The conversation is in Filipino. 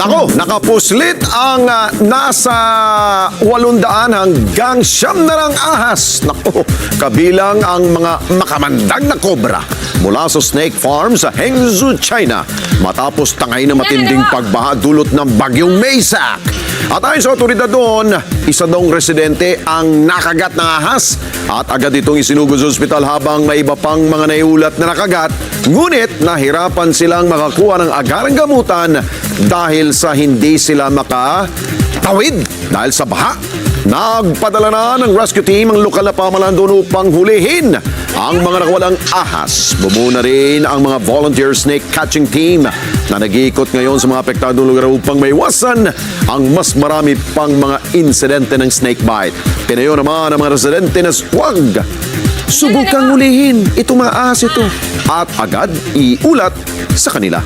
Nako, nakapuslit ang nasa 800 hanggang 900 ahas. Nako, kabilang ang mga makamandag na kobra mula sa snake farm sa Hangzhou, China. Matapos tangay na matinding pagbaha dulot ng bagyong Maysak. At ayon sa otoridad doon, isa daw residente ang nakagat ng ahas at agad itong isinugod sa ospital habang may iba pang mga naiulat na nakagat. Ngunit nahirapan silang makakuha ng agarang gamutan dahil sa hindi sila makatawid dahil sa baha. Nagpadala na ng rescue team ang lokal na pamahalaan doon upang hulihin ang mga nakawalang ahas. Bumuo na rin ang mga volunteer snake catching team na nag-iikot ngayon sa mga apektadong lugar upang maiwasan ang mas marami pang mga insidente ng snake bite. Pinayo naman ang mga residente na huwag subukang hulihin itong mga ahas ito at agad iulat sa kanila.